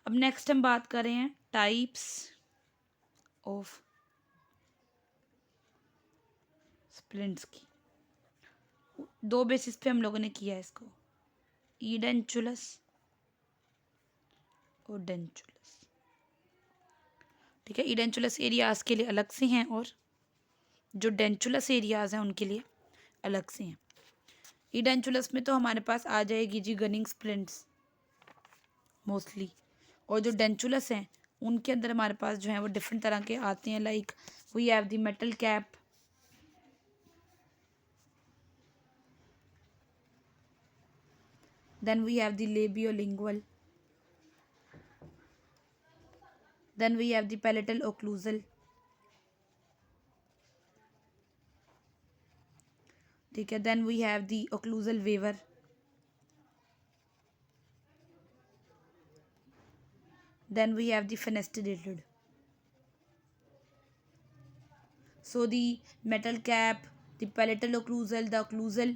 अब नेक्स्ट हम बात कर रहे हैं टाइप्स ऑफ स्प्लिंट्स की। दो बेसिस पे हम लोगों ने किया है इसको, ईडेंचुलस और डेंचुलस। ठीक है, ईडेंचुलस एरियाज के लिए अलग से हैं और जो डेंचुलस एरियाज हैं उनके लिए अलग से हैं। ईडेंचुलस में तो हमारे पास आ जाएगी जी गनिंग स्प्लिंट्स मोस्टली, और जो डेंचुलस हैं उनके अंदर हमारे पास जो है वो डिफरेंट तरह के आते हैं, like we have the metal cap, then we have the labiolingual, then we have the palatal occlusal, ठीक है, then we have the occlusal waver, then we have the fenestrated. So the metal cap, the palatal occlusal, the occlusal,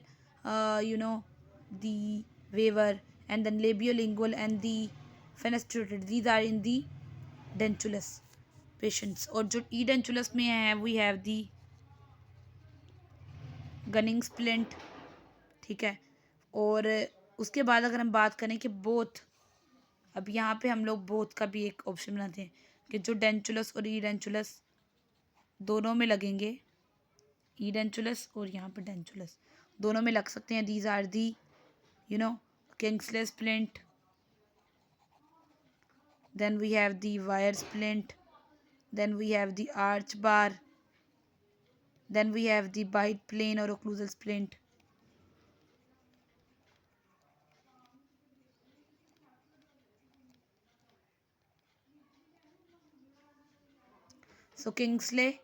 the waver, and then labiolingual and the fenestrated, these are in the dentulous patients. और जो edentulous में है we have the gunning splint, ठीक है। और उसके बाद अगर हम बात करें कि बोथ, अब यहाँ पे हम लोग बोथ का भी एक ऑप्शन बनाते हैं कि जो डेंचुलस और ईडेंचुलस दोनों में लगेंगे, ईडेंचुलस और यहाँ पे डेंचुलस दोनों में लग सकते हैं। These are the Kingsley splint, then we have the wire splint, then we have the arch bar, then we have the bite plane और occlusal splint. So Kingsley,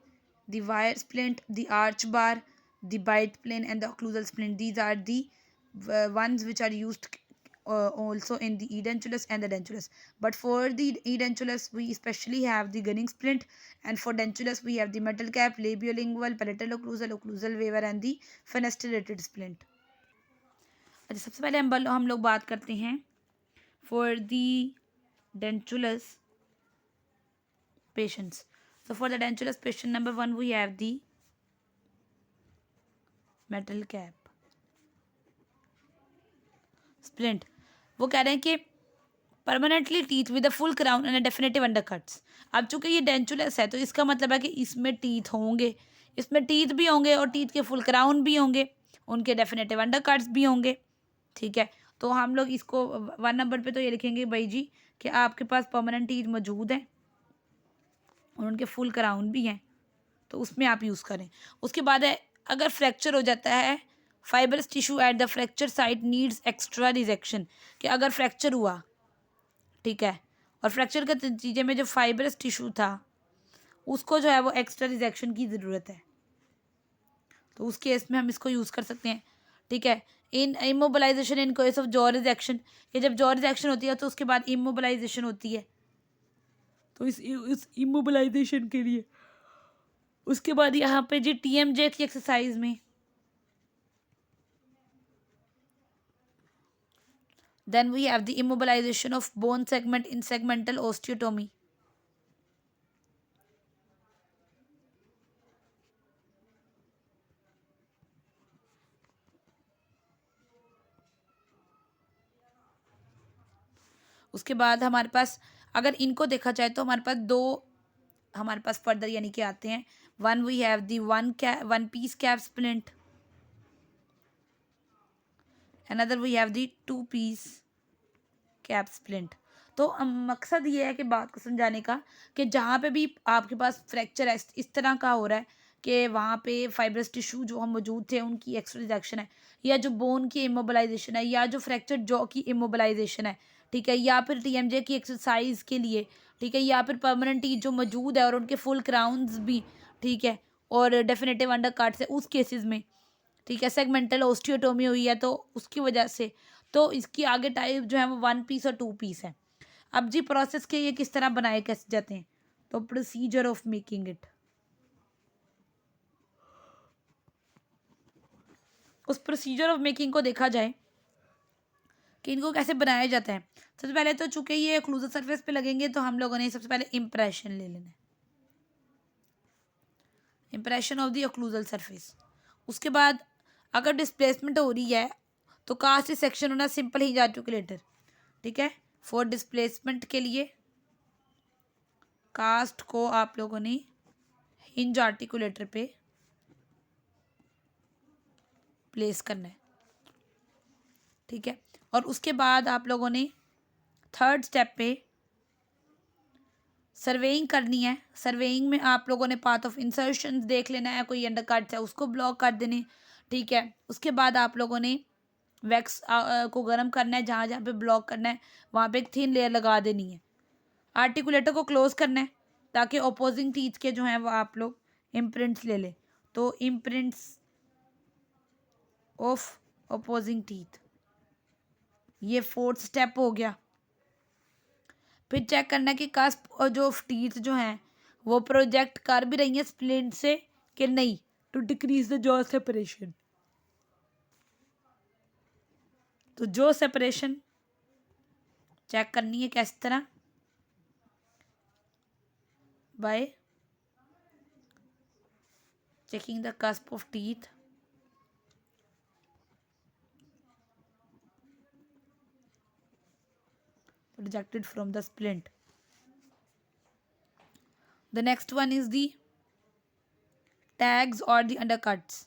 the wire splint, the arch bar, the bite plane and the occlusal splint. These are the ones which are used also in the edentulous and the dentulous. But for the edentulous, we especially have the gunning splint, and for dentulous, we have the metal cap, labiolingual, palatal occlusal, occlusal waver, and the fenestrated splint. अच्छा, सबसे पहले हम लोग बात करते हैं for the dentulous patients. So for the dentulous patient number 1 we have the metal cap splint. वो कह रहे हैं कि permanently teeth with a full crown and definitive undercuts. अब चूंकि ये डेंचुलस है तो इसका मतलब है कि इसमें टीथ होंगे, इसमें टीथ भी होंगे और टीथ के फुल क्राउन भी होंगे, उनके डेफिनेटिव अंडरकट्स भी होंगे। ठीक है, तो हम लोग इसको 1 नंबर पे तो ये लिखेंगे भाई जी कि आपके पास परमानेंट टीथ मौजूद हैं और उनके फुल क्राउन भी हैं, तो उसमें आप यूज़ करें। उसके बाद है अगर फ्रैक्चर हो जाता है, fibrous tissue at the fracture site needs extra rejection, कि अगर फ्रैक्चर हुआ, ठीक है, और फ्रैक्चर के नतीजे में जो फाइबरस टिश्यू था उसको जो है वो एक्स्ट्रा रिजेक्शन की ज़रूरत है, तो उस केस में हम इसको यूज़ कर सकते हैं। ठीक है, in immobilization in case of jaw rejection, कि जब जॉ रिजेक्शन होती है तो उसके बाद इमोबलाइजेशन होती है, तो इस इमोबलाइजेशन के लिए उसके बाद यहाँ पे जी TMJ की एक्सरसाइज में then we have the immobilization of bone segment in segmental osteotomy. उसके बाद हमारे पास अगर इनको देखा जाए तो हमारे पास दो हमारे पास फर्दर यानी कि आते हैं। One we have the one piece cap splint, another we have the 2 piece cap splint. तो मकसद ये है कि बात को समझाने का कि जहाँ पे भी आपके पास फ्रैक्चर है इस तरह का हो रहा है कि वहाँ पे फाइब्रस टिश्यू जो हम मौजूद थे उनकी एक्स्ट्रा रिजेक्शन है, या जो बोन की इमोबलाइजेशन है, या जो फ्रैक्चर जॉ की इमोबलाइजेशन है, ठीक है, या फिर TMJ की एक्सरसाइज के लिए, ठीक है, या फिर परमानेंट टीथ जो मौजूद है और उनके फुल क्राउन्स भी, ठीक है, और डेफिनेटिव अंडर काट्स है उस केसेस में, ठीक है, सेगमेंटल ओस्टियोटोमी हुई है तो उसकी वजह से, तो इसकी आगे टाइप जो है वो 1 पीस और 2 पीस है। अब जी प्रोसेस के ये किस तरह बनाए कैसे जाते हैं, तो प्रोसीजर ऑफ मेकिंग इट, उस प्रोसीजर ऑफ मेकिंग को देखा जाए कि इनको कैसे बनाया जाता है। सबसे पहले तो चूंकि ये ओक्लूजल सरफेस पे लगेंगे तो हम लोगों ने सबसे पहले इम्प्रेशन ले लेना है, impression of the occlusal surface. उसके बाद अगर डिस्प्लेसमेंट हो रही है तो कास्ट सेक्शन होना सिंपल हिंज आर्टिकुलेटर, ठीक है। फॉर डिस्प्लेसमेंट के लिए कास्ट को आप लोगों ने हिंज आर्टिकुलेटर पे प्लेस करना है, ठीक है। और उसके बाद आप लोगों ने थर्ड स्टेप पे सर्वेइंग करनी है। सर्वेइंग में आप लोगों ने पाथ ऑफ इंसर्शन देख लेना है, कोई अंडरकट्स है उसको ब्लॉक कर देने, ठीक है। उसके बाद आप लोगों ने वैक्स को गर्म करना है, जहाँ जहाँ पे ब्लॉक करना है वहाँ पे एक थिन लेयर लगा देनी है। आर्टिकुलेटर को क्लोज करना है ताकि अपोजिंग टीथ के जो हैं वो आप लोग इम्प्रिंट्स ले लें। तो इम्प्रिंट्स ऑफ अपोजिंग टीथ, ये फोर्थ स्टेप हो गया। फिर चेक करना है कि कस्प और जो टीथ जो हैं वो प्रोजेक्ट कर भी रही हैं स्प्लिंट से कि नहीं, to decrease the jaw separation. तो जॉ सेपरेशन चेक करनी है किस तरह, by checking the cusp of teeth projected from the splint. The next one is the tags or the undercuts,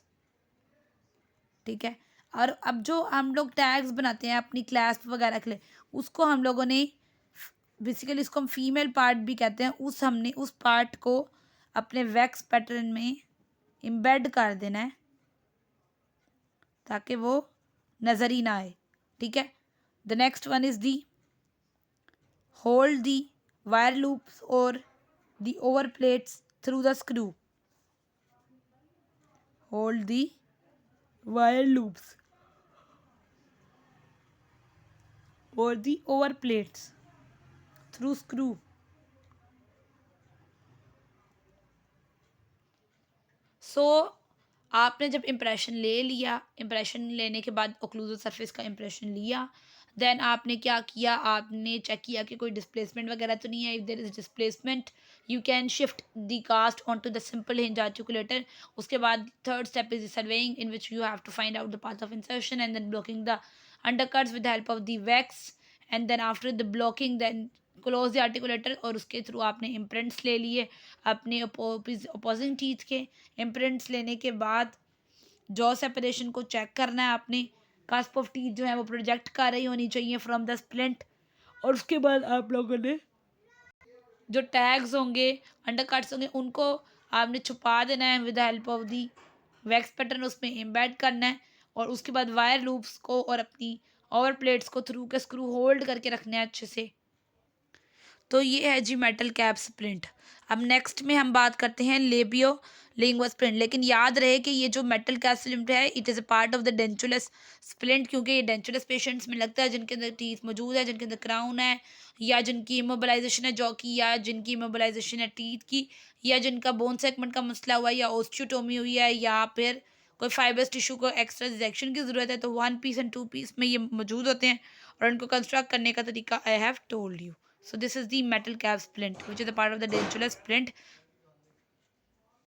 ठीक है। और अब जो हम लोग टैग्स बनाते हैं अपनी क्लास वगैरह के लिए, उसको हम लोगों ने बेसिकली इसको हम फीमेल पार्ट भी कहते हैं, हमने उस पार्ट को अपने वैक्स पैटर्न में एम्बेड कर देना है ताकि वो नज़र ही ना आए, ठीक है। The next one is the hold the wire loops और the over plates through the screw. Hold the wire loops और the over plates through screw. So आपने जब इम्प्रेशन ले लिया, इम्प्रेशन लेने के बाद ओक्लूजल सरफेस का इम्प्रेशन लिया, देन आपने क्या किया, आपने चेक किया कि कोई डिस्प्लेसमेंट वगैरह तो नहीं है। If there is displacement you can shift the cast on to the simple hinge articulator. उसके बाद third step is surveying in which you have to find out the path of insertion and then blocking the undercuts with the help of the wax and then after the blocking then close the articulator. और उसके through आपने imprints ले लिए अपने opposing teeth के। Imprints लेने के बाद जॉ सेपरेशन को चेक करना है आपने, कास्प ऑफ टीथ जो है वो प्रोजेक्ट कर रही होनी चाहिए फ्रॉम द स्प्लिंट। और उसके बाद आप लोगों ने जो टैग्स होंगे, अंडरकट्स होंगे, उनको आपने छुपा देना है with the help of the wax pattern, उसमें एम्बेड करना है। और उसके बाद वायर लूप्स को और अपनी ओवर प्लेट्स को थ्रू के स्क्रू होल्ड करके रखने हैं अच्छे से। तो ये है जी मेटल कैप स्प्लिंट। अब नेक्स्ट में हम बात करते हैं लेबियो लिंगुआ स्प्लिंट। लेकिन याद रहे कि ये जो मेटल कैप स्प्लिंट है it is a part of the dentulous splint, क्योंकि ये डेंचुलस पेशेंट्स में लगता है जिनके अंदर टीथ मौजूद है, जिनके अंदर क्राउन है, या जिनकी इमोबलाइजेशन है जॉ की, या जिनकी इमोबलाइजेशन है टीथ की, या जिनका बोन सेगमेंट का मसला हुआ है, या ऑस्टियोटोमी हुई है, या फिर कोई फाइबर्स टिश्यू को एक्स्ट्रा रिजेक्शन की ज़रूरत है। तो 1 पीस एंड 2 पीस में ये मौजूद होते हैं और इनको कंस्ट्रक्ट करने का तरीका I have told you. So this is the metal cap splint which is a part of the dentulous splint.